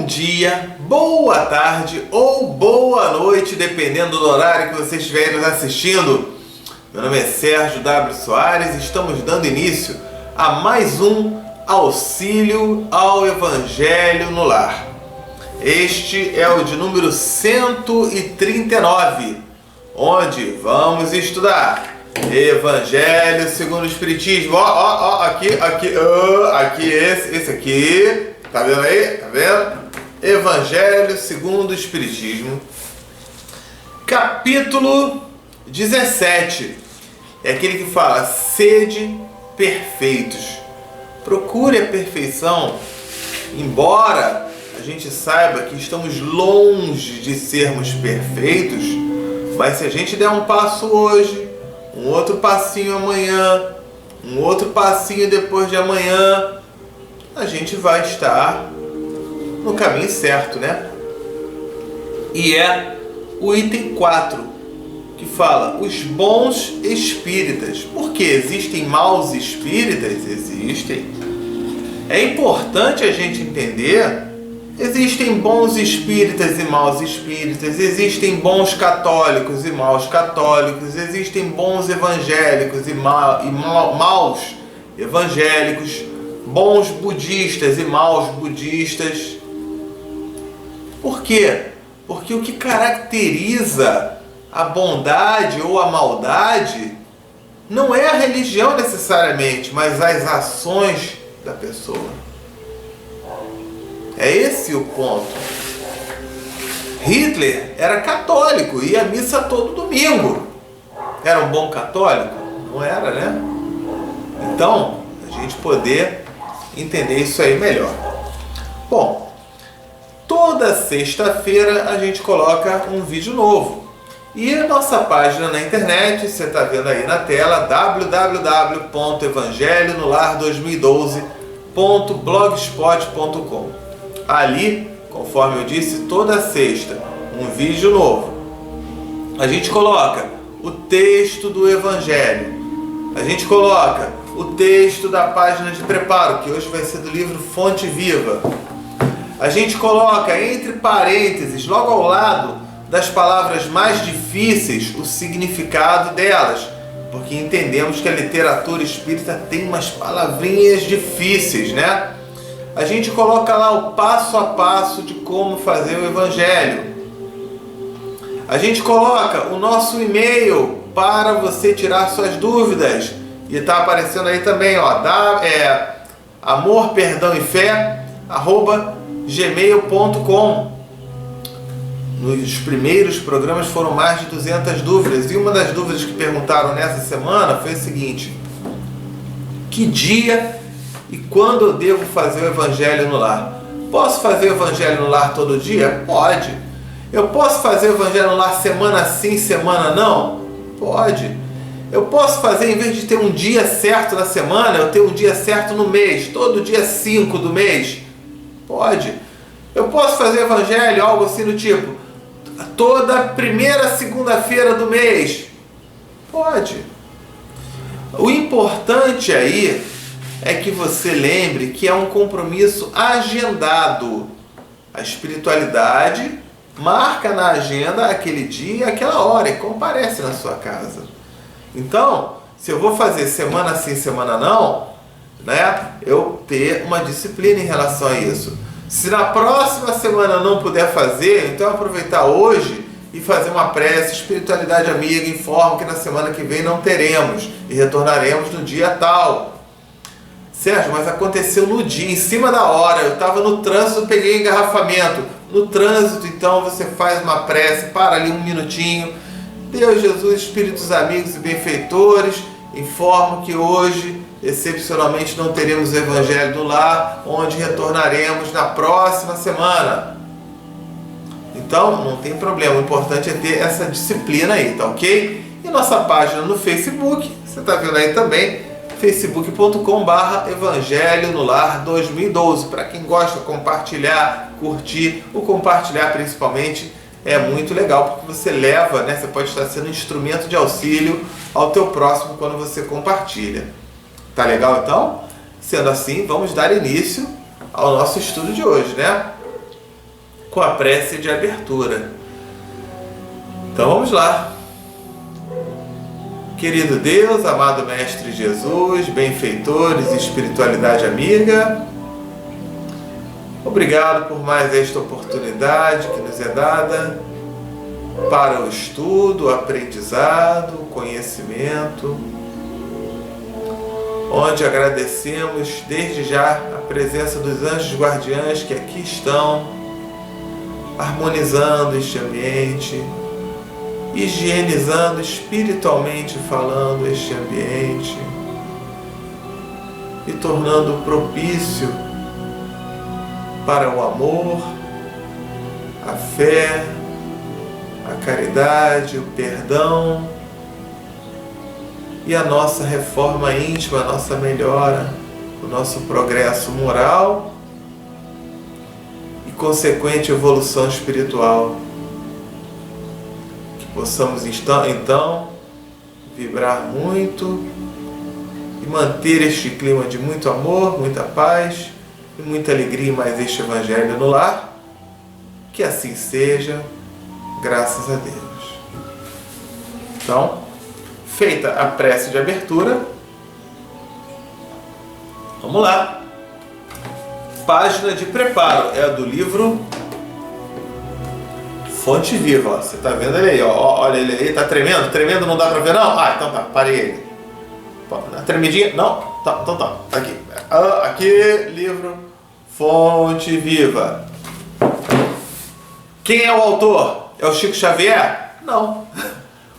dia, boa tarde ou boa noite, dependendo do horário que você estiver nos assistindo. Meu nome é Sérgio W. Soares e estamos dando início a mais um Auxílio ao Evangelho no Lar. Este é o de número 139, onde vamos estudar Evangelho segundo o Espiritismo. Aqui, esse aqui. Tá vendo aí? Tá vendo? Evangelho segundo o Espiritismo. Capítulo 17. É aquele que fala: sede perfeitos. Procure a perfeição, embora a gente saiba que estamos longe de sermos perfeitos, mas se a gente der um passo hoje, um outro passinho amanhã, um outro passinho depois de amanhã, a gente vai estar no caminho certo, né? E é o item 4, que fala os bons espíritas. Por que existem maus espíritas? Existem. É importante a gente entender: existem bons espíritas e maus espíritas, existem bons católicos e maus católicos, existem bons evangélicos e maus evangélicos, bons budistas e maus budistas. Por quê? Porque o que caracteriza a bondade ou a maldade não é a religião necessariamente, mas as ações da pessoa. É esse o ponto. Hitler era católico, ia à missa todo domingo. Era um bom católico? Não era, né? Então, a gente poder entender isso aí melhor. Bom, toda sexta-feira a gente coloca um vídeo novo. E a nossa página na internet, você está vendo aí na tela, www.evangelhonolar2012.blogspot.com. Ali, conforme eu disse, toda sexta, um vídeo novo. A gente coloca o texto do Evangelho. A gente coloca o texto da página de preparo, que hoje vai ser do livro Fonte Viva. A gente coloca entre parênteses, logo ao lado das palavras mais difíceis, o significado delas, porque entendemos que a literatura espírita tem umas palavrinhas difíceis, né? A gente coloca lá o passo a passo de como fazer o Evangelho. A gente coloca o nosso e-mail para você tirar suas dúvidas. E está aparecendo aí também, ó, amor, perdão e fé, @gmail.com. Nos primeiros programas foram mais de 200 dúvidas. E uma das dúvidas que perguntaram nessa semana foi o seguinte: que dia e quando eu devo fazer o Evangelho no Lar? Posso fazer o Evangelho no Lar todo dia? Pode. Eu posso fazer o Evangelho no Lar semana sim, semana não? Pode. Eu posso fazer, em vez de ter um dia certo na semana, eu ter um dia certo no mês, todo dia 5 do mês? Pode. Eu posso fazer o Evangelho, algo assim do tipo, toda primeira segunda-feira do mês? Pode. O importante aí é que você lembre que é um compromisso agendado. A espiritualidade marca na agenda aquele dia, aquela hora, e comparece na sua casa. Então, se eu vou fazer semana sim, semana não, né, eu ter uma disciplina em relação a isso. Se na próxima semana não puder fazer, então aproveitar hoje e fazer uma prece, espiritualidade amiga, informa que na semana que vem não teremos e retornaremos no dia tal. Sérgio, mas aconteceu no dia, em cima da hora, eu estava no trânsito, peguei engarrafamento. No trânsito, então, você faz uma prece, para ali um minutinho. Deus, Jesus, Espíritos amigos e benfeitores, informo que hoje, excepcionalmente, não teremos o Evangelho do Lar, onde retornaremos na próxima semana. Então, não tem problema, o importante é ter essa disciplina aí, tá ok? E nossa página no Facebook, você está vendo aí também, facebook.com/Evangelho no Lar 2012. Para quem gosta de compartilhar, curtir, o compartilhar principalmente é muito legal, porque você leva, né? Você pode estar sendo um instrumento de auxílio ao teu próximo quando você compartilha. Tá legal então? Sendo assim, vamos dar início ao nosso estudo de hoje, né? com a prece de abertura. Então vamos lá. Querido Deus, amado Mestre Jesus, benfeitores e espiritualidade amiga, obrigado por mais esta oportunidade que nos é dada para o estudo, o aprendizado, o conhecimento, onde agradecemos desde já a presença dos anjos guardiães que aqui estão, harmonizando este ambiente, higienizando espiritualmente falando este ambiente e tornando propício para o amor, a fé, a caridade, o perdão e a nossa reforma íntima, a nossa melhora, o nosso progresso moral e consequente evolução espiritual. Que possamos então vibrar muito e manter este clima de muito amor, muita paz e muita alegria em mais este Evangelho no lar. Que assim seja, graças a Deus. Então, feita a prece de abertura, vamos lá. Página de preparo é a do livro Fonte Viva. Ó. Você está vendo ele aí? Ó. Olha ele aí, tá tremendo? Tremendo não dá para ver não? Ah, então tá, parei ele. Tremidinha? Não? Tá, então tá. Aqui. Aqui, livro Fonte Viva. Quem é o autor? É o Chico Xavier? Não.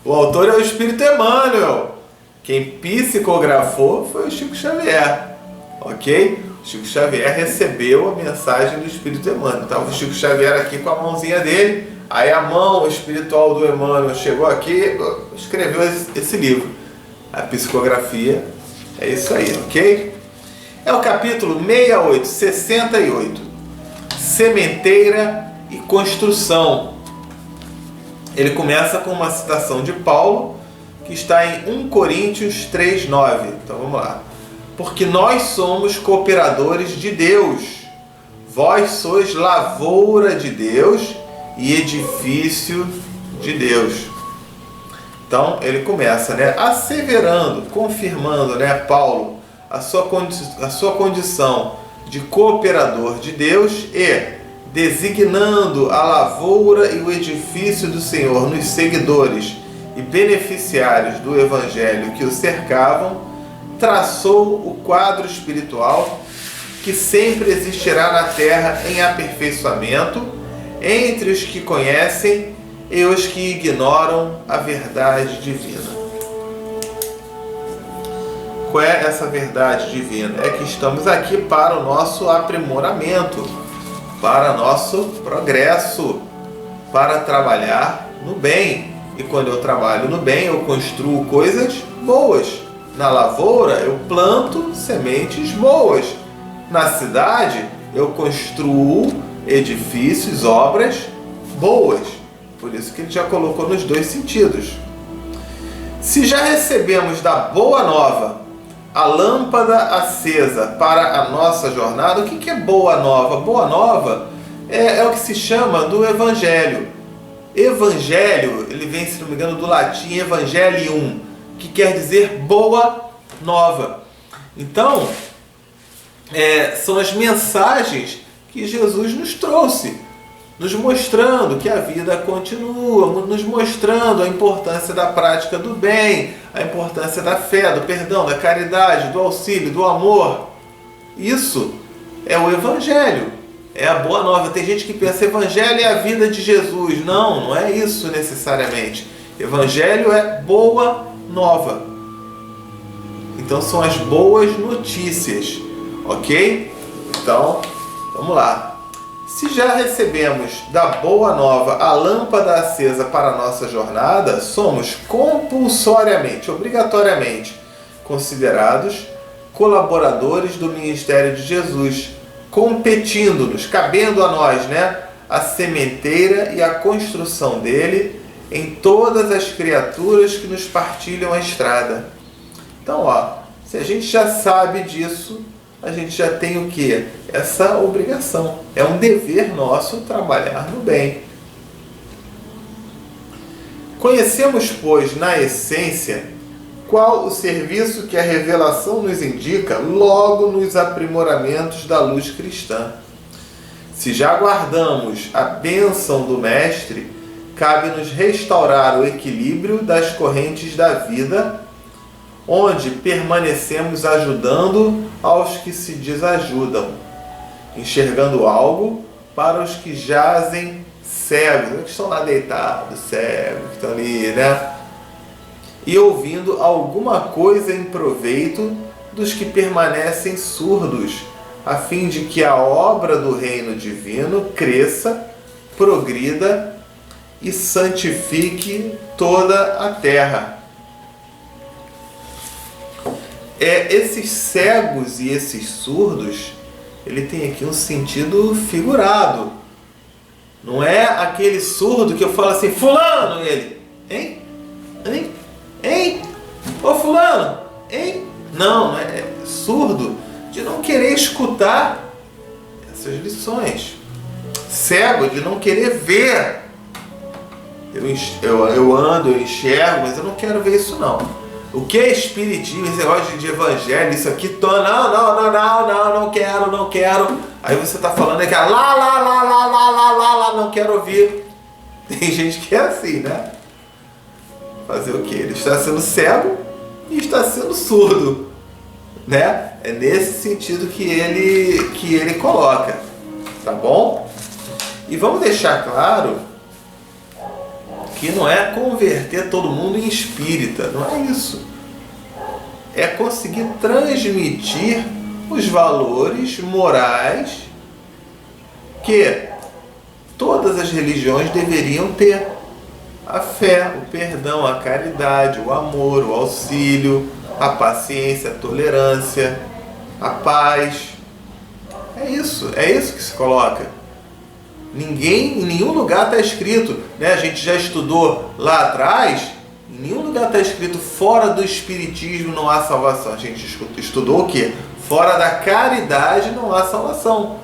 O autor é o Espírito Emmanuel. Quem psicografou foi o Chico Xavier. Ok? O Chico Xavier recebeu a mensagem do Espírito Emmanuel. Estava o Chico Xavier aqui com a mãozinha dele. Aí a mão espiritual do Emmanuel chegou aqui, escreveu esse livro. A psicografia é isso aí, ok? É o capítulo 68. Sementeira e construção. Ele começa com uma citação de Paulo, que está em 1 Coríntios 3:9. Então vamos lá. Porque nós somos cooperadores de Deus. Vós sois lavoura de Deus e edifício de Deus. Então ele começa, asseverando, confirmando, Paulo, a sua condição de cooperador de Deus e designando a lavoura e o edifício do Senhor nos seguidores e beneficiários do Evangelho que o cercavam, traçou o quadro espiritual que sempre existirá na Terra em aperfeiçoamento entre os que conhecem e os que ignoram a verdade divina. Qual é essa verdade divina? É que estamos aqui para o nosso aprimoramento, para nosso progresso, para trabalhar no bem. E quando eu trabalho no bem, eu construo coisas boas. Na lavoura, eu planto sementes boas. Na cidade, eu construo edifícios, obras boas. Por isso que ele já colocou nos dois sentidos. Se já recebemos da Boa Nova a lâmpada acesa para a nossa jornada, o que é Boa Nova? Boa Nova é o que se chama do Evangelho. Evangelho, ele vem, se não me engano, do latim Evangelium, que quer dizer Boa Nova. Então, são as mensagens que Jesus nos trouxe, nos mostrando que a vida continua, nos mostrando a importância da prática do bem, a importância da fé, do perdão, da caridade, do auxílio, do amor. Isso é o Evangelho, é a Boa Nova. Tem gente que pensa, Evangelho é a vida de Jesus. Não, não é isso necessariamente. Evangelho é Boa Nova. Então são as boas notícias, ok? Então, vamos lá. Se já recebemos da Boa Nova a lâmpada acesa para a nossa jornada, somos compulsoriamente, obrigatoriamente considerados colaboradores do ministério de Jesus, competindo-nos, cabendo a nós, a sementeira e a construção dele em todas as criaturas que nos partilham a estrada. Então, se a gente já sabe disso, a gente já tem o quê? Essa obrigação. É um dever nosso trabalhar no bem. Conhecemos, pois, na essência, qual o serviço que a revelação nos indica logo nos aprimoramentos da luz cristã. Se já guardamos a bênção do Mestre, cabe-nos restaurar o equilíbrio das correntes da vida, onde permanecemos ajudando aos que se desajudam, enxergando algo para os que jazem cegos, que estão lá deitados, cegos, que estão ali, né? E ouvindo alguma coisa em proveito dos que permanecem surdos, a fim de que a obra do reino divino cresça, progrida e santifique toda a terra. Esses cegos e esses surdos, ele tem aqui um sentido figurado. Não é aquele surdo que eu falo assim, fulano, ele, hein? Hein? Hein? Ô fulano, hein? Não, é surdo de não querer escutar essas lições. Cego de não querer ver. Eu ando, eu enxergo, mas eu não quero ver isso não. O que é espiritismo, esse negócio de evangelho, isso aqui, não quero. Aí você está falando que lá, não quero ouvir. Tem gente que é assim, né? Fazer o quê? Ele está sendo cego e está sendo surdo, né? É nesse sentido que ele coloca, tá bom? E vamos deixar claro que não é converter todo mundo em espírita, não é isso. É conseguir transmitir os valores morais que todas as religiões deveriam ter. A fé, o perdão, a caridade, o amor, o auxílio, a paciência, a tolerância, a paz. É isso que se coloca. Em nenhum lugar está escrito, né? A gente já estudou lá atrás, em nenhum lugar está escrito fora do espiritismo não há salvação. A gente estudou o quê? Fora da caridade não há salvação.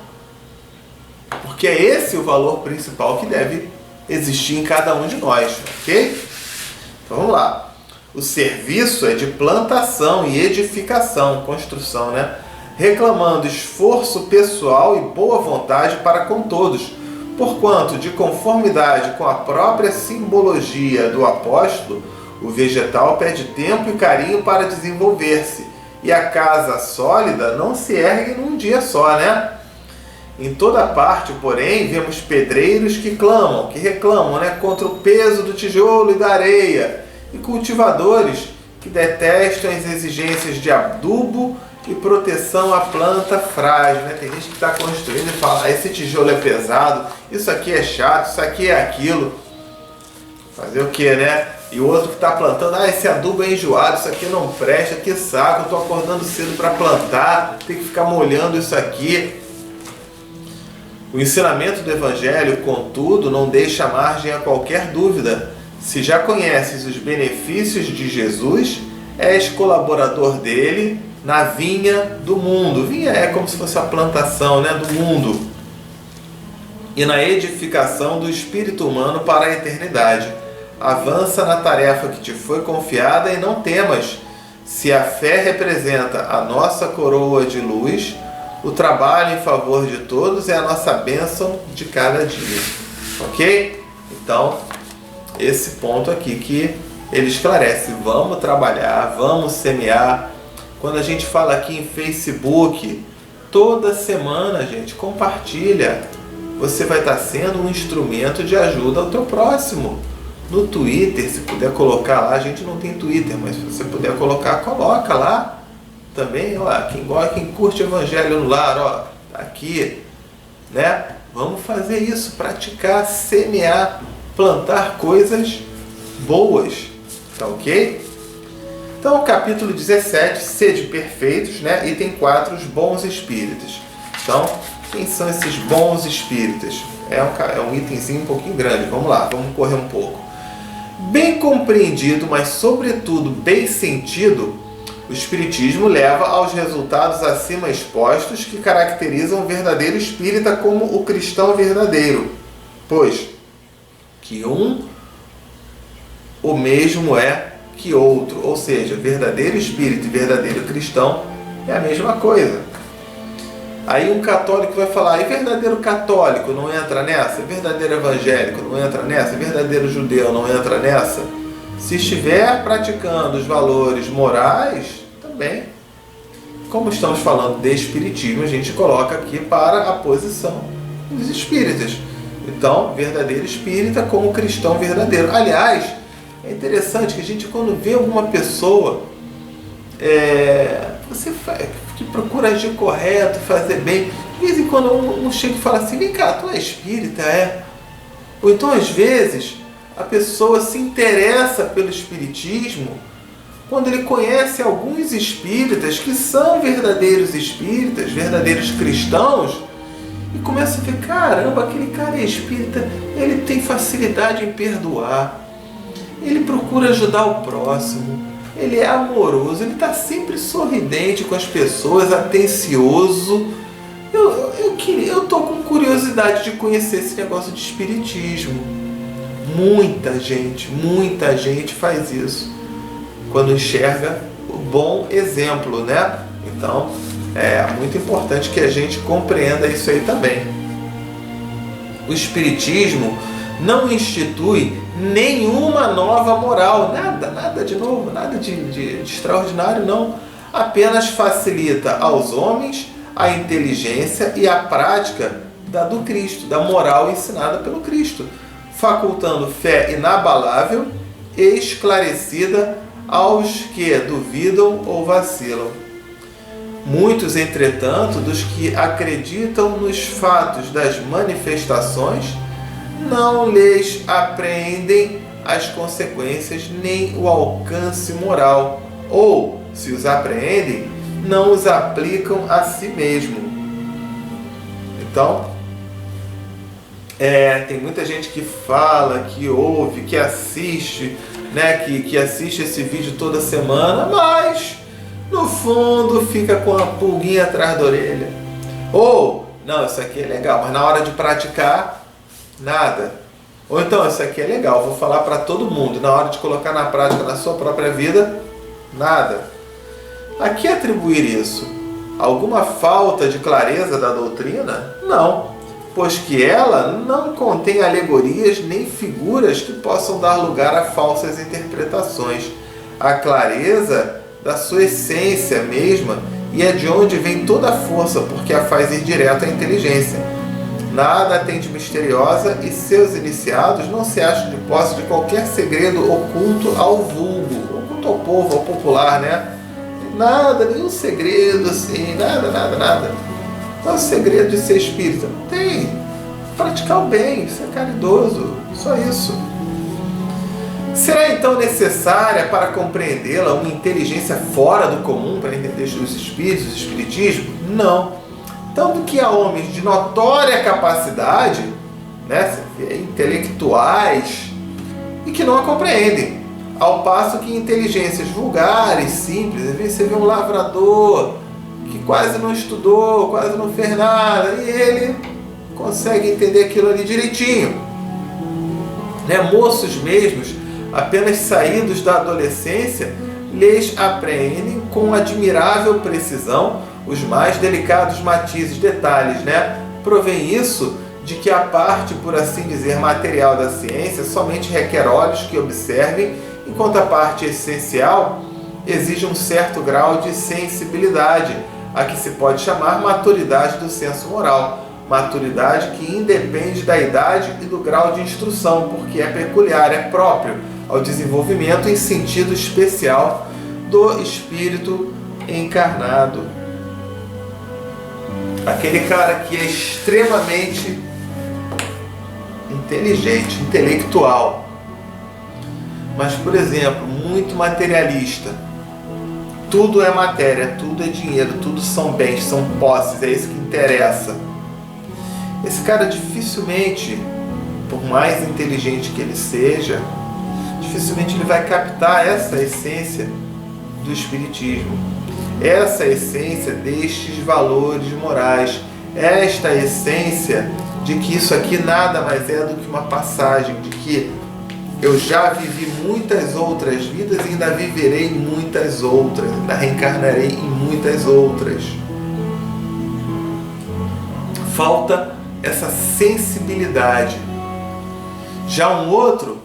Porque é esse o valor principal que deve existir em cada um de nós, ok? Então vamos lá. O serviço é de plantação e edificação, construção, né? Reclamando esforço pessoal e boa vontade para com todos, porquanto, de conformidade com a própria simbologia do apóstolo, o vegetal pede tempo e carinho para desenvolver-se, e a casa sólida não se ergue num dia só, né? Em toda parte, porém, vemos pedreiros que reclamam, né, contra o peso do tijolo e da areia, e cultivadores que detestam as exigências de adubo e proteção à planta frágil, né? Tem gente que está construindo e fala, esse tijolo é pesado, isso aqui é chato, isso aqui é aquilo. Fazer o que, né? E o outro que está plantando, esse adubo é enjoado, isso aqui não presta, que saco, eu estou acordando cedo para plantar, tem que ficar molhando isso aqui. O ensinamento do Evangelho, contudo, não deixa margem a qualquer dúvida. Se já conheces os benefícios de Jesus, és colaborador dele na vinha do mundo. Vinha é como se fosse a plantação, né, do mundo. E na edificação do espírito humano para a eternidade. Avança na tarefa que te foi confiada e não temas. Se a fé representa a nossa coroa de luz, o trabalho em favor de todos é a nossa bênção de cada dia. Ok? Então, esse ponto aqui que ele esclarece. Vamos trabalhar, vamos semear. Quando a gente fala aqui em Facebook, toda semana, gente, compartilha. Você vai estar sendo um instrumento de ajuda ao teu próximo. No Twitter, se puder colocar lá, a gente não tem Twitter, mas se você puder colocar, coloca lá. Também, ó, quem curte o Evangelho no Lar, ó, tá aqui, né? Vamos fazer isso, praticar, semear, plantar coisas boas, tá ok? Então, capítulo 17, sede perfeitos, né? Item 4, os bons espíritos. Então, quem são esses bons espíritos? É um itemzinho um pouquinho grande, vamos lá, vamos correr um pouco. Bem compreendido, mas sobretudo bem sentido, O Espiritismo leva aos resultados acima expostos que caracterizam o verdadeiro espírita como o cristão verdadeiro, pois que o mesmo é que outro, ou seja, verdadeiro espírita e verdadeiro cristão é a mesma coisa. Aí um católico vai falar, e verdadeiro católico não entra nessa? Verdadeiro evangélico não entra nessa? Verdadeiro judeu não entra nessa? Se estiver praticando os valores morais, também. Como estamos falando de espiritismo, a gente coloca aqui para a posição dos espíritas. Então, verdadeiro espírita como cristão verdadeiro. Aliás, é interessante que a gente, quando vê alguma pessoa que procura agir correto, fazer bem, de vez em quando um chega e fala assim, vem cá, tu é espírita, é? Ou então, às vezes, a pessoa se interessa pelo espiritismo quando ele conhece alguns espíritas que são verdadeiros espíritas, verdadeiros cristãos, e começa a ver, caramba, aquele cara é espírita, ele tem facilidade em perdoar, ele procura ajudar o próximo, ele é amoroso, ele está sempre sorridente com as pessoas, atencioso. Eu estou com curiosidade de conhecer esse negócio de espiritismo. Muita gente faz isso quando enxerga o bom exemplo, né? Então, é muito importante que a gente compreenda isso aí também. O Espiritismo não institui nenhuma nova moral, nada de novo, nada de extraordinário, não. Apenas facilita aos homens a inteligência e a prática do Cristo, da moral ensinada pelo Cristo, facultando fé inabalável e esclarecida aos que duvidam ou vacilam. Muitos, entretanto, dos que acreditam nos fatos das manifestações, não lhes apreendem as consequências nem o alcance moral, ou, se os apreendem, não os aplicam a si mesmo. Então, tem muita gente que fala, que ouve, que assiste, né, que assiste esse vídeo toda semana, mas no fundo fica com a pulguinha atrás da orelha. Ou, não, isso aqui é legal, mas na hora de praticar, nada. Ou então, isso aqui é legal, vou falar para todo mundo, na hora de colocar na prática na sua própria vida, nada. A que atribuir isso? Alguma falta de clareza da doutrina? Não, pois que ela não contém alegorias nem figuras que possam dar lugar a falsas interpretações. A clareza da sua essência mesma, e é de onde vem toda a força, porque a faz ir direto à inteligência. Nada tem de misteriosa, e seus iniciados não se acham de posse de qualquer segredo oculto ao vulgo, oculto ao povo, ao popular, né? Nada, nenhum segredo assim, nada. Qual é o segredo de ser espírita? Não tem. Praticar o bem, ser caridoso, só isso. Será então necessária para compreendê-la uma inteligência fora do comum para entender os espíritos, o espiritismo? Não. Tanto que há homens de notória capacidade, né, intelectuais, e que não a compreendem. Ao passo que inteligências vulgares, simples, às vezes você vê um lavrador que quase não estudou, quase não fez nada, e ele consegue entender aquilo ali direitinho. Né? Moços mesmos, apenas saídos da adolescência, lhes apreendem com admirável precisão os mais delicados matizes, detalhes, né? Provém isso de que a parte, por assim dizer, material da ciência somente requer olhos que observem, enquanto a parte essencial exige um certo grau de sensibilidade, a que se pode chamar maturidade do senso moral. Maturidade que independe da idade e do grau de instrução, porque é peculiar, é próprio ao desenvolvimento em sentido especial do espírito encarnado. Aquele cara que é extremamente inteligente, intelectual, mas, por exemplo, muito materialista. Tudo é matéria, tudo é dinheiro, tudo são bens, são posses, é isso que interessa. Esse cara dificilmente, por mais inteligente que ele seja, dificilmente ele vai captar essa essência do Espiritismo. Essa essência destes valores morais, esta essência de que isso aqui nada mais é do que uma passagem, de que eu já vivi muitas outras vidas e ainda viverei muitas outras, ainda reencarnarei em muitas outras. Falta essa sensibilidade. Já um outro,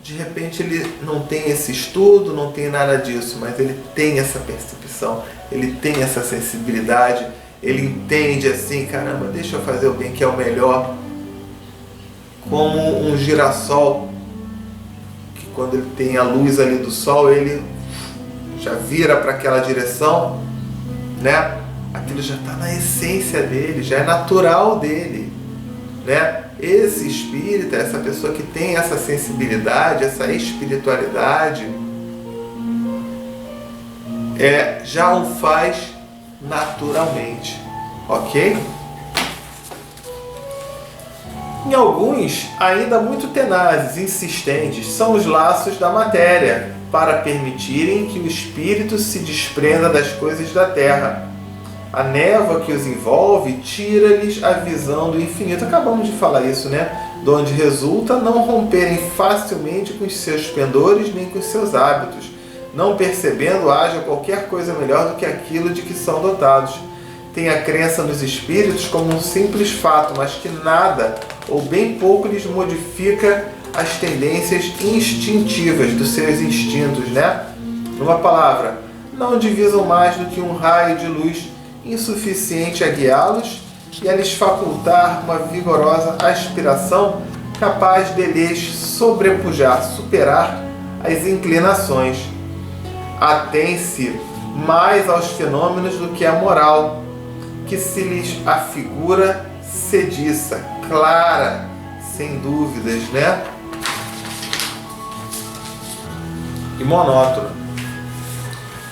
de repente ele não tem esse estudo, não tem nada disso, mas ele tem essa percepção, ele tem essa sensibilidade, ele entende assim, caramba, deixa eu fazer o bem que é o melhor. Como um girassol, que quando ele tem a luz ali do sol, ele já vira para aquela direção, né? Aquilo já está na essência dele, já é natural dele, né? Esse espírita, essa pessoa que tem essa sensibilidade, essa espiritualidade, já o faz naturalmente, ok? Em alguns, ainda muito tenazes, insistentes, são os laços da matéria, para permitirem que o espírito se desprenda das coisas da terra. A névoa que os envolve tira-lhes a visão do infinito. Acabamos de falar isso, né? De onde resulta não romperem facilmente com os seus pendores nem com os seus hábitos, não percebendo haja qualquer coisa melhor do que aquilo de que são dotados. Tem a crença nos espíritos como um simples fato, mas que nada ou bem pouco lhes modifica as tendências instintivas dos seus instintos, né? Numa palavra, não divisam mais do que um raio de luz insuficiente a guiá-los e a lhes facultar uma vigorosa aspiração capaz de lhes sobrepujar, superar as inclinações. Atém-se mais aos fenômenos do que à moral, que se lhes afigura sediça, clara, sem dúvidas, né? E monótona.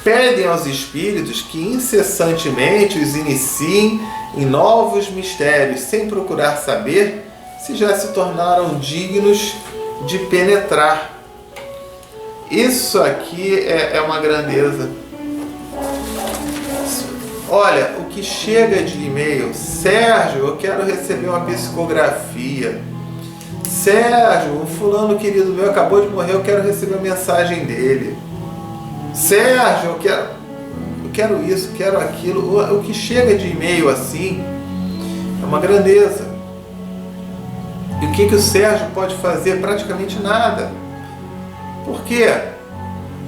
Pedem aos espíritos que incessantemente os iniciem em novos mistérios, sem procurar saber se já se tornaram dignos de penetrar. Isso aqui é uma grandeza. Olha, o que chega de e-mail: Sérgio, eu quero receber uma psicografia. Sérgio, um fulano querido meu acabou de morrer, eu quero receber a mensagem dele. Sérgio, eu quero isso, quero aquilo. O que chega de e-mail assim é uma grandeza. E o que o Sérgio pode fazer? Praticamente nada. Por quê?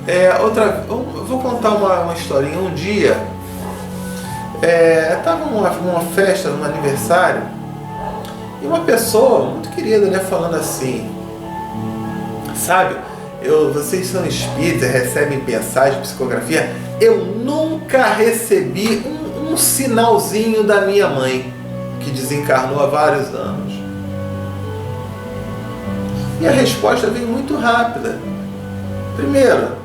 Eu vou contar uma historinha. Um dia, estava numa festa, num aniversário, e uma pessoa muito querida, né, falando assim, sabe, vocês são espíritas, recebem mensagem, psicografia. Eu nunca recebi um sinalzinho da minha mãe, que desencarnou há vários anos. E a resposta veio muito rápida. Primeiro,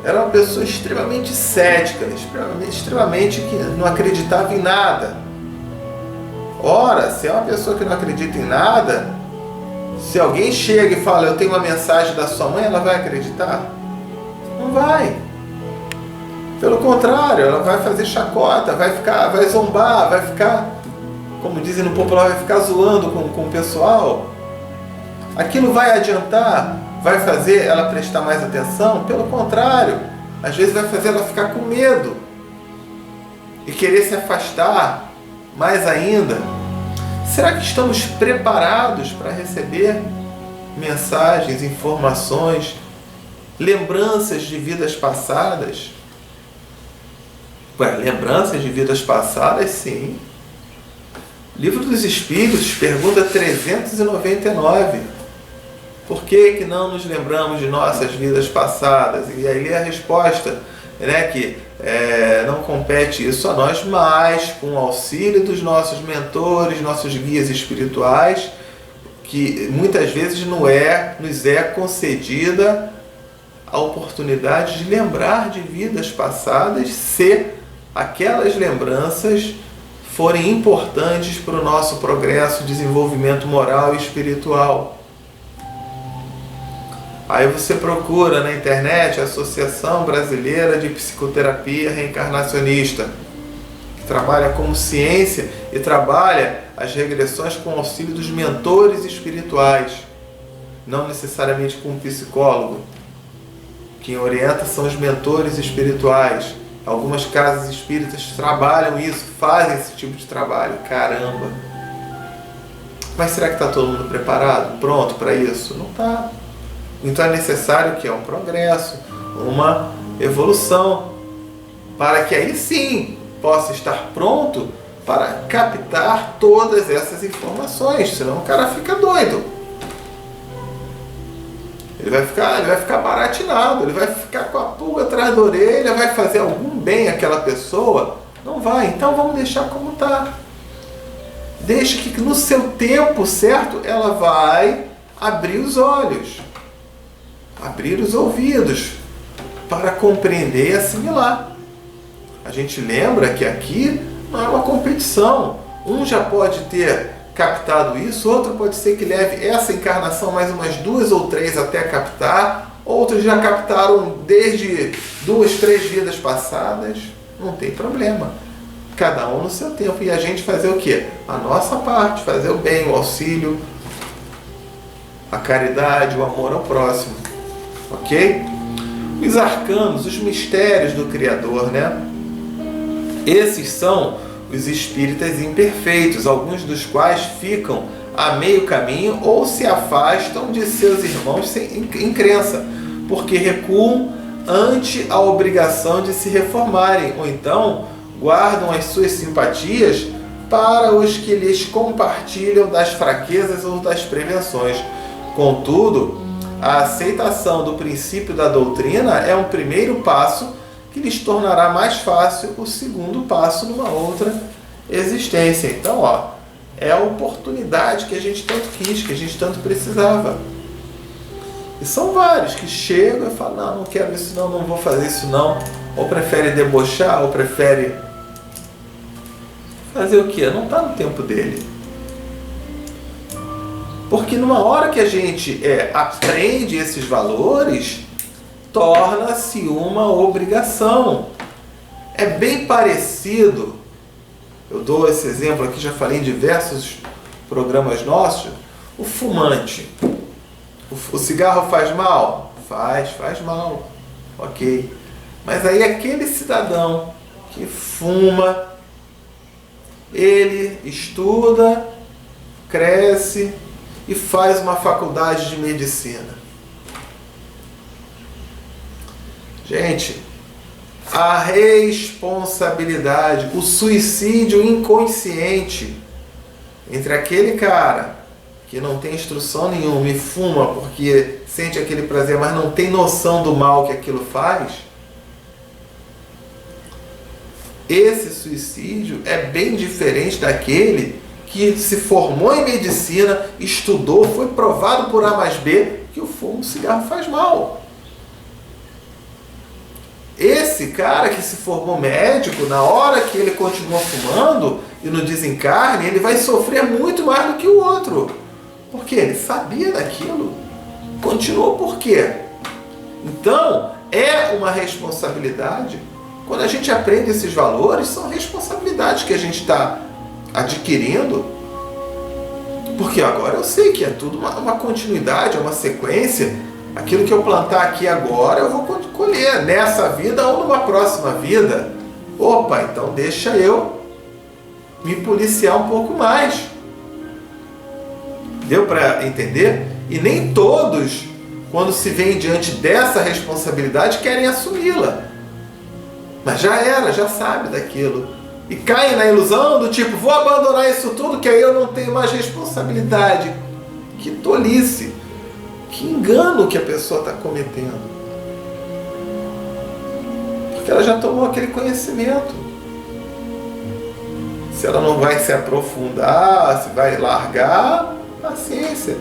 era uma pessoa extremamente cética, extremamente que não acreditava em nada. Ora, se é uma pessoa que não acredita em nada, se alguém chega e fala, eu tenho uma mensagem da sua mãe, ela vai acreditar? Não vai. Pelo contrário, ela vai fazer chacota, vai zombar, vai ficar, como dizem no popular, vai ficar zoando com o pessoal. Aquilo vai adiantar? Vai fazer ela prestar mais atenção? Pelo contrário, às vezes vai fazer ela ficar com medo e querer se afastar mais ainda. Será que estamos preparados para receber mensagens, informações, lembranças de vidas passadas? Lembranças de vidas passadas, sim. Livro dos Espíritos, pergunta 399. Por que não nos lembramos de nossas vidas passadas? E aí a resposta, né, que não compete isso a nós, mas com o auxílio dos nossos mentores, nossos guias espirituais, que muitas vezes nos é concedida a oportunidade de lembrar de vidas passadas, se aquelas lembranças forem importantes para o nosso progresso, desenvolvimento moral e espiritual. Aí você procura na internet a Associação Brasileira de Psicoterapia Reencarnacionista, que trabalha como ciência e trabalha as regressões com o auxílio dos mentores espirituais, não necessariamente com um psicólogo. Quem orienta são os mentores espirituais. Algumas casas espíritas trabalham isso, fazem esse tipo de trabalho. Caramba! Mas será que está todo mundo preparado, pronto para isso? Não está. Então é necessário que um progresso, uma evolução, para que aí sim possa estar pronto para captar todas essas informações, senão o cara fica doido. Ele vai ficar baratinado, ele vai ficar com a pulga atrás da orelha, vai fazer algum bem àquela pessoa? Não vai, então vamos deixar como está. Deixe que no seu tempo certo ela vai abrir os olhos, abrir os ouvidos para compreender e assimilar. A gente lembra que aqui não é uma competição. Um já pode ter captado isso, outro pode ser que leve essa encarnação mais umas 2 ou 3 até captar, outros já captaram desde 2, 3 vidas passadas. Não tem problema. Cada um no seu tempo. E a gente fazer o quê? A nossa parte, fazer o bem, o auxílio, a caridade, o amor ao próximo. Ok? Os arcanos, os mistérios do Criador, né? Esses são os espíritas imperfeitos, alguns dos quais ficam a meio caminho ou se afastam de seus irmãos em crença, porque recuam ante a obrigação de se reformarem, ou então guardam as suas simpatias para os que lhes compartilham das fraquezas ou das prevenções. Contudo, a aceitação do princípio da doutrina é um primeiro passo que lhes tornará mais fácil o segundo passo numa outra existência. Então, é a oportunidade que a gente tanto quis, que a gente tanto precisava. E são vários que chegam e falam, não quero isso não, não vou fazer isso não. Ou prefere debochar, ou prefere fazer o quê? Não está no tempo dele. Porque numa hora que a gente aprende esses valores, torna-se uma obrigação. É bem parecido, eu dou esse exemplo aqui, já falei em diversos programas nossos, o fumante. O cigarro faz mal? Faz mal, ok. Mas aí aquele cidadão que fuma, ele estuda, cresce e faz uma faculdade de medicina. Gente, a responsabilidade, o suicídio inconsciente entre aquele cara que não tem instrução nenhuma e fuma porque sente aquele prazer, mas não tem noção do mal que aquilo faz, esse suicídio é bem diferente daquele que se formou em medicina, estudou, foi provado por A mais B que o fumo do cigarro faz mal. Esse cara que se formou médico, na hora que ele continua fumando e no desencarne, ele vai sofrer muito mais do que o outro. Porque ele sabia daquilo. Continuou por quê? Então, é uma responsabilidade. Quando a gente aprende esses valores, são responsabilidades que a gente está adquirindo. Porque agora eu sei que é tudo uma continuidade, é uma sequência. Aquilo que eu plantar aqui agora, eu vou colher nessa vida ou numa próxima vida. Opa, então deixa eu me policiar um pouco mais. Deu para entender? E nem todos, quando se veem diante dessa responsabilidade, querem assumi-la. Mas já era, já sabe daquilo. E caem na ilusão do tipo, vou abandonar isso tudo que aí eu não tenho mais responsabilidade. Que tolice. Que engano que a pessoa está cometendo. Porque ela já tomou aquele conhecimento. Se ela não vai se aprofundar, se vai largar, paciência.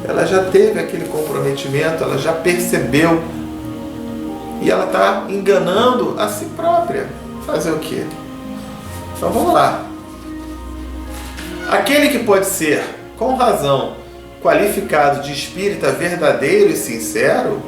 Ela já teve aquele comprometimento, ela já percebeu. E ela está enganando a si própria. Fazer o quê? Então vamos lá. Aquele que pode ser, com razão, qualificado de espírita verdadeiro e sincero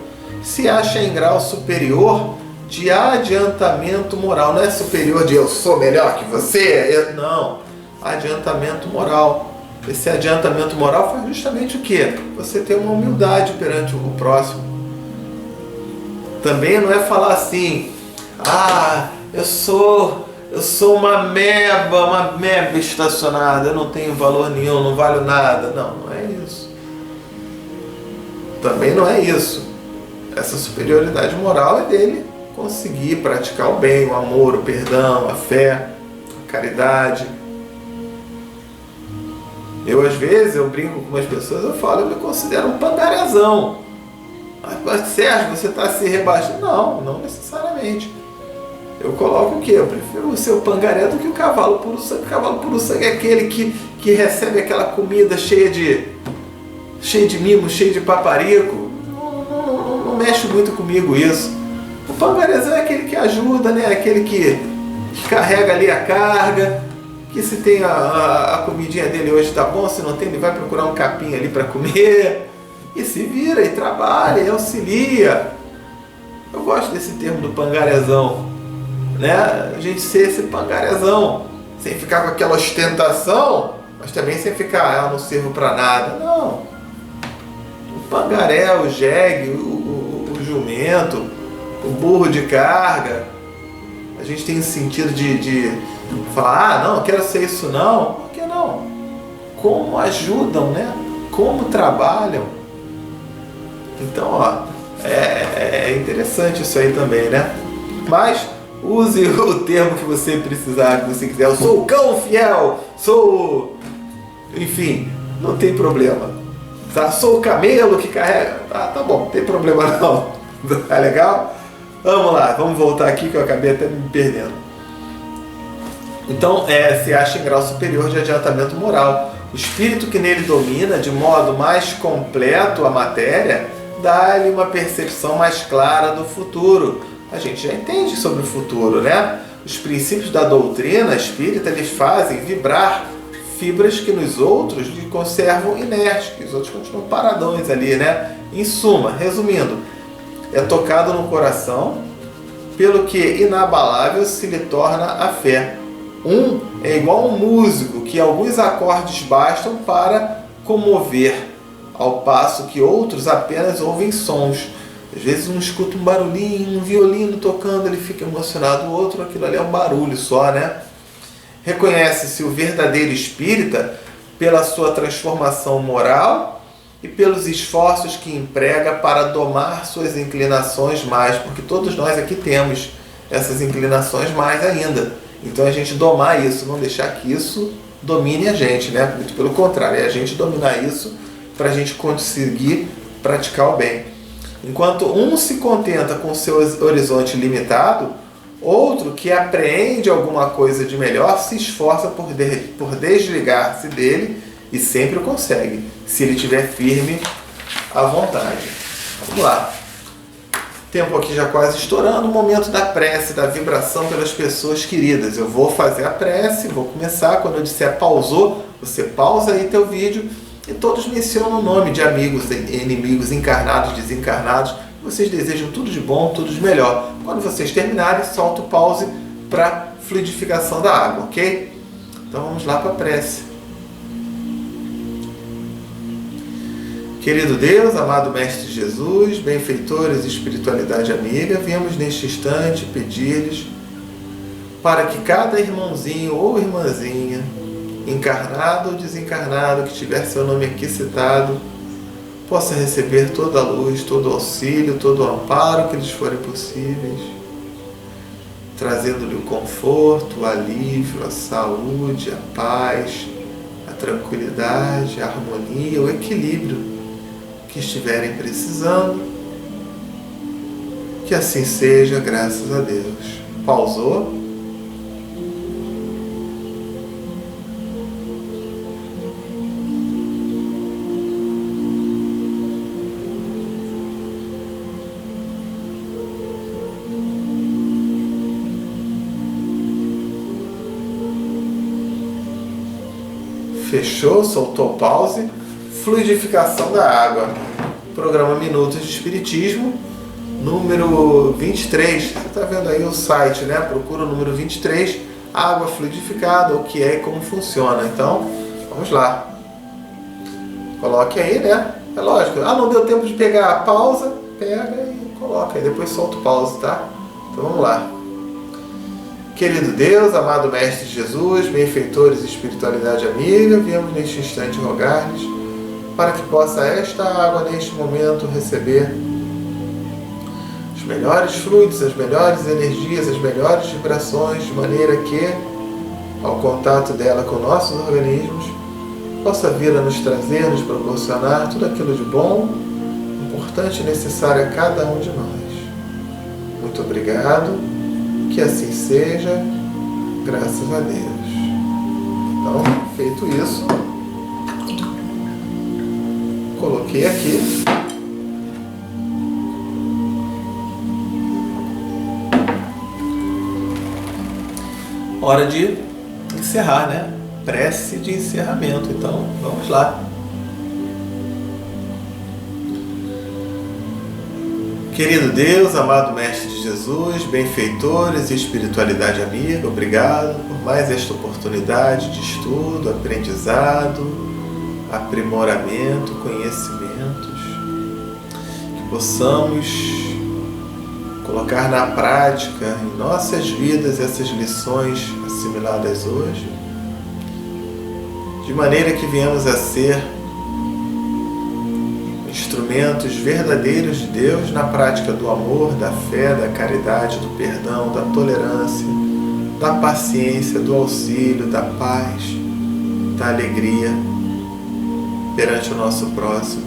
se acha em grau superior de adiantamento moral. Não é superior de eu sou melhor que você, não. Adiantamento moral. Esse adiantamento moral faz justamente o quê? Você ter uma humildade perante o próximo. Também não é falar assim, eu sou uma meba estacionada, eu não tenho valor nenhum, não valho nada. Não é isso. Também não é isso. Essa superioridade moral é dele conseguir praticar o bem, o amor, o perdão, a fé, a caridade. Às vezes, eu brinco com umas pessoas, eu falo, eu me considero um pangarezão. Mas Sérgio, você está se rebaixando? Não necessariamente. Eu coloco o quê? Eu prefiro ser o pangaré do que o cavalo puro sangue. O cavalo puro sangue é aquele que recebe aquela comida cheia de mimo, cheia de paparico. Não mexe muito comigo isso. O pangarezão é aquele que ajuda, né? Aquele que carrega ali a carga, que se tem a comidinha dele hoje tá bom, se não tem ele vai procurar um capim ali para comer, e se vira, e trabalha, e auxilia. Eu gosto desse termo do pangarezão, né? A gente ser esse pangarezão, sem ficar com aquela ostentação, mas também sem ficar, eu não sirvo para nada. Não. O pangaré, o jegue, o jumento, o burro de carga, a gente tem esse sentido de falar, não, quero ser isso não. Por que não? Como ajudam, né? Como trabalham. Então, é interessante isso aí também, né? Mas use o termo que você precisar, que você quiser. Eu sou o cão fiel, enfim, não tem problema. Tá? Sou o camelo que carrega. Tá bom, não tem problema não. Tá legal? Vamos lá, vamos voltar aqui que eu acabei até me perdendo. Então, se acha em grau superior de adiantamento moral. O espírito que nele domina de modo mais completo a matéria, dá-lhe uma percepção mais clara do futuro. A gente já entende sobre o futuro, né? Os princípios da doutrina espírita lhes fazem vibrar fibras que nos outros lhe conservam inertes, que os outros continuam paradões ali, né? Em suma, resumindo, é tocado no coração, pelo que inabalável se lhe torna a fé. É igual um músico que alguns acordes bastam para comover, ao passo que outros apenas ouvem sons. Às vezes um escuta um barulhinho, um violino tocando, ele fica emocionado, o outro, aquilo ali é um barulho só, né? Reconhece-se o verdadeiro espírita pela sua transformação moral e pelos esforços que emprega para domar suas inclinações mais, porque todos nós aqui temos essas inclinações mais ainda. Então a gente domar isso, não deixar que isso domine a gente, né? Muito pelo contrário, é a gente dominar isso para a gente conseguir praticar o bem. Enquanto um se contenta com seu horizonte limitado, outro que apreende alguma coisa de melhor se esforça por desligar-se dele e sempre consegue, se ele estiver firme à vontade. Vamos lá. Tempo aqui já quase estourando, o momento da prece, da vibração pelas pessoas queridas. Eu vou fazer a prece, vou começar. Quando eu disser pausou, você pausa aí teu vídeo e todos mencionam o nome de amigos, inimigos, encarnados, desencarnados. Vocês desejam tudo de bom, tudo de melhor. Quando vocês terminarem, solta o pause para fluidificação da água, ok? Então vamos lá para a prece. Querido Deus, amado Mestre Jesus, benfeitores e espiritualidade amiga, viemos neste instante pedir-lhes para que cada irmãozinho ou irmãzinha, encarnado ou desencarnado, que tiver seu nome aqui citado, possa receber toda a luz, todo o auxílio, todo o amparo que lhes forem possíveis, trazendo-lhe o conforto, o alívio, a saúde, a paz, a tranquilidade, a harmonia, o equilíbrio que estiverem precisando. Que assim seja, graças a Deus. Pausou? Fechou? Soltou o pause? fluidificação da água. Programa Minutos de Espiritismo, número 23. Você está vendo aí o site, né? Procura o número 23, água fluidificada, o que é e como funciona. Então, vamos lá. Coloque aí, né? É lógico. Ah, não deu tempo de pegar a pausa? Pega e coloca. Aí depois solta o pause, tá? Então vamos lá. Querido Deus, amado Mestre Jesus, benfeitores e espiritualidade amiga, viemos neste instante rogar-lhes para que possa esta água neste momento receber os melhores fluidos, as melhores energias, as melhores vibrações, de maneira que, ao contato dela com nossos organismos, possa vir a nos trazer, nos proporcionar tudo aquilo de bom, importante e necessário a cada um de nós. Muito obrigado. Que assim seja, graças a Deus. Então, feito isso, coloquei aqui. Hora de encerrar, né? Prece de encerramento. Então, vamos lá. Querido Deus, amado Mestre de Jesus, benfeitores e espiritualidade amiga, obrigado por mais esta oportunidade de estudo, aprendizado, aprimoramento, conhecimentos, que possamos colocar na prática em nossas vidas essas lições assimiladas hoje, de maneira que venhamos a ser instrumentos verdadeiros de Deus na prática do amor, da fé, da caridade, do perdão, da tolerância, da paciência, do auxílio, da paz, da alegria perante o nosso próximo.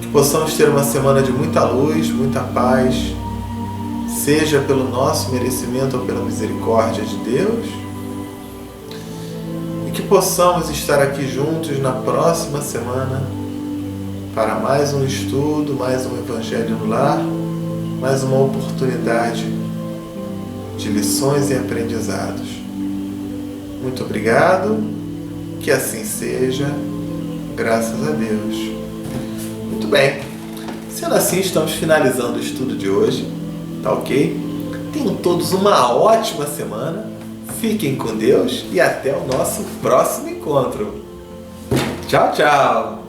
Que possamos ter uma semana de muita luz, muita paz, seja pelo nosso merecimento ou pela misericórdia de Deus, e que possamos estar aqui juntos na próxima semana para mais um estudo, mais um Evangelho no Lar, mais uma oportunidade de lições e aprendizados. Muito obrigado, que assim seja, graças a Deus. Muito bem, sendo assim, estamos finalizando o estudo de hoje, tá ok? Tenham todos uma ótima semana, fiquem com Deus e até o nosso próximo encontro. Tchau, tchau!